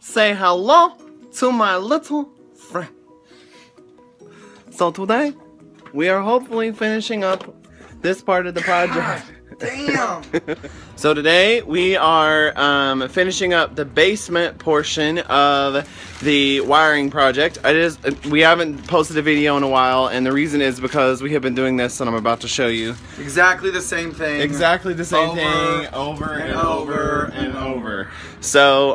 say hello to my little friend. So today, we are hopefully finishing up this part of the project. Damn! So today we are finishing up the basement portion of the wiring project. We haven't posted a video in a while, and the reason is because we have been doing this, and I'm about to show you. Exactly the same thing. Exactly the same thing over and over and over. So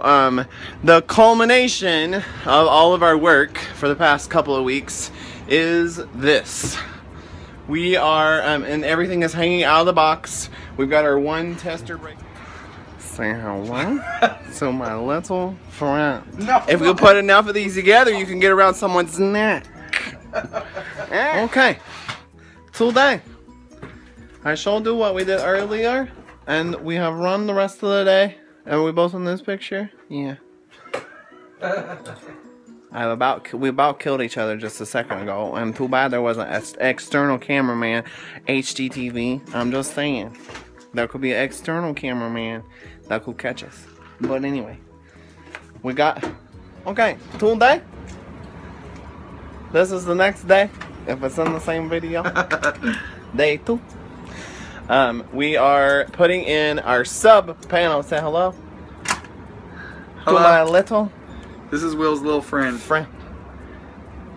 the culmination of all of our work for the past couple of weeks is this. We are, and everything is hanging out of the box. We've got our one tester break. Say hello to my little friend. No. If we put enough of these together, you can get around someone's neck. Okay. Today, I showed you what we did earlier, and we have run the rest of the day. Are we both in this picture? Yeah. We about killed each other just a second ago, and too bad there wasn't an external cameraman, HDTV. I'm just saying, there could be an external cameraman that could catch us. But anyway, we got, okay, today. This is the next day, if it's in the same video. Day 2. We are putting in our sub panel. Say hello. Hello. To my little. This is Will's little friend.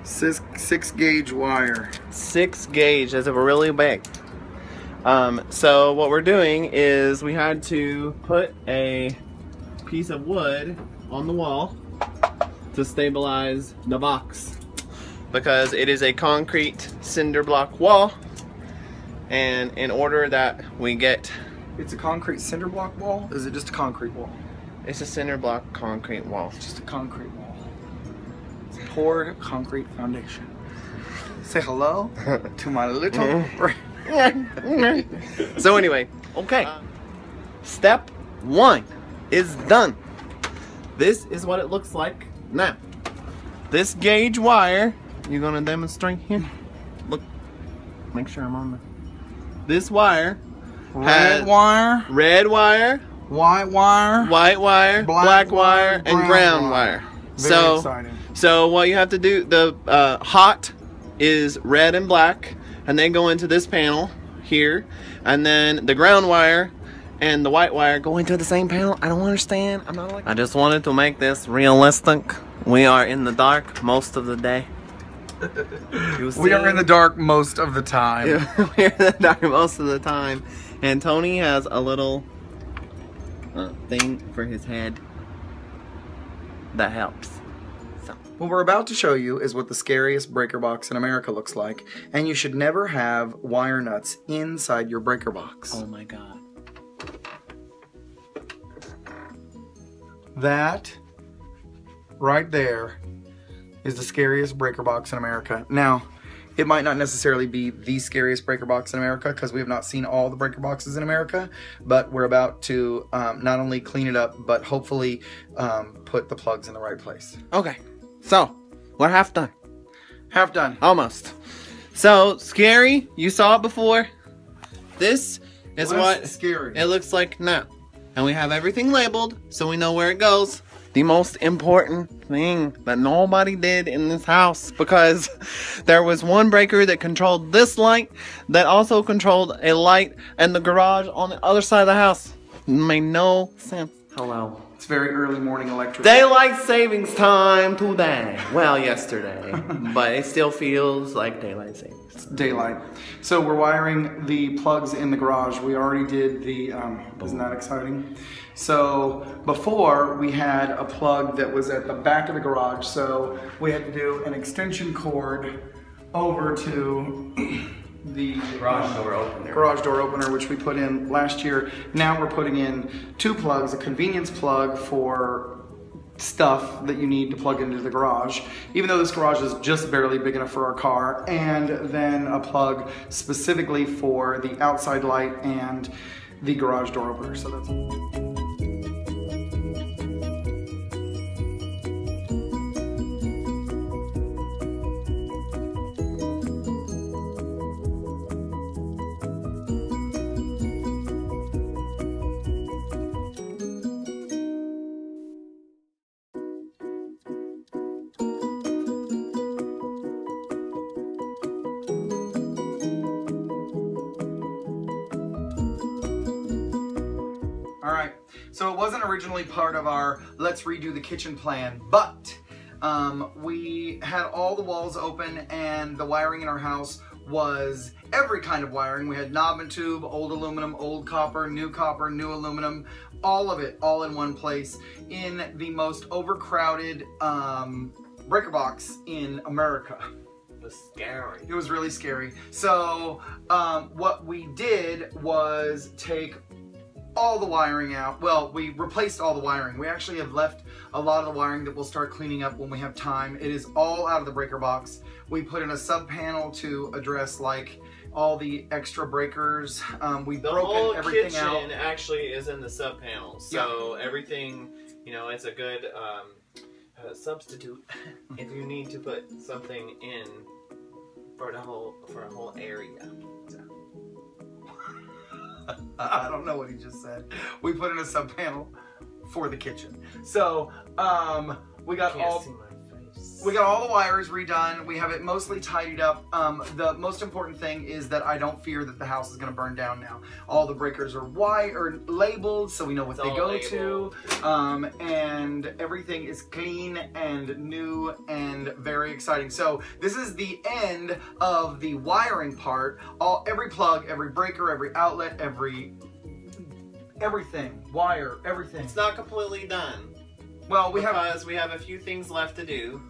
6 gauge wire. 6 gauge is really big. So what we're doing is we had to put a piece of wood on the wall to stabilize the box, because it is a concrete cinder block wall, and in order that we get... It's a concrete cinder block wall? Or is it just a concrete wall? It's a cinder block concrete wall. It's just a concrete wall. It's a poured concrete foundation. Say hello to my little friend. So anyway, okay. Step 1 is done. This is what it looks like now. This gauge wire, you're gonna demonstrate here. Look, make sure I'm on there. This wire, Red wire, white wire, black wire, and ground wire. Very exciting. So what you have to do, the hot is red and black, and they go into this panel here, and then the ground wire and the white wire go into the same panel. I don't understand. I'm not like. I just wanted to make this realistic. We are in the dark most of the day. We are in the dark most of the time. Yeah, we're in the dark most of the time, and Tony has a little thing for his head that helps. So. What we're about to show you is what the scariest breaker box in America looks like, and you should never have wire nuts inside your breaker box. Oh my god. That right there is the scariest breaker box in America. Now, it might not necessarily be the scariest breaker box in America, because we have not seen all the breaker boxes in America, but we're about to not only clean it up, but hopefully put the plugs in the right place. Okay, so we're half done. Half done. Almost. So, scary, you saw it before. This is what scary it looks like now. And we have everything labeled, so we know where it goes. The most important thing that nobody did in this house, because there was one breaker that controlled this light that also controlled a light in the garage on the other side of the house. It made no sense. Hello. It's very early morning electric. Daylight savings time today. Well, yesterday. But it still feels like daylight savings. Daylight. So we're wiring the plugs in the garage. We already did the, isn't that exciting? So before we had a plug that was at the back of the garage, so we had to do an extension cord over to the garage door opener, which we put in last year. Now we're putting in 2 plugs, a convenience plug for stuff that you need to plug into the garage, even though this garage is just barely big enough for our car, and then a plug specifically for the outside light and the garage door opener. So that's So it wasn't originally part of our let's redo the kitchen plan, but we had all the walls open and the wiring in our house was every kind of wiring. We had knob and tube, old aluminum, old copper, new aluminum, all of it, all in one place in the most overcrowded breaker box in America. It was scary. It was really scary. So what we did was take all the wiring out. Well, we replaced all the wiring. We actually have left a lot of the wiring that we'll start cleaning up when we have time. It is all out of the breaker box. We put in a sub panel to address like all the extra breakers. We've broken everything out. The whole kitchen actually is in the sub panel. So everything, you know, it's a good substitute if you need to put something in for a whole area. So. I don't know what he just said. We put in a sub panel for the kitchen. So we got all the wires redone. We have it mostly tidied up. The most important thing is that I don't fear that the house is going to burn down now. All the breakers are labeled, so we know what they go to, and everything is clean and new and very exciting. So this is the end of the wiring part. Every plug, every breaker, every outlet, everything, wire, everything. It's not completely done. Well, we have a few things left to do.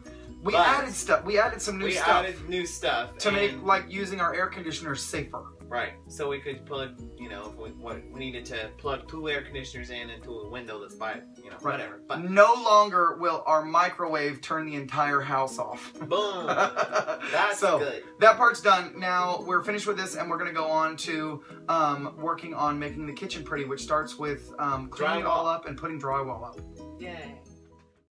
We added stuff. We added some new stuff. We added new stuff to make like using our air conditioners safer. Right. So we could plug, you know, if we needed to plug 2 air conditioners in into a window that's by, you know, whatever. But no longer will our microwave turn the entire house off. Boom. That's good. That part's done. Now we're finished with this, and we're going to go on to working on making the kitchen pretty, which starts with cleaning it all up and putting drywall up. Yay.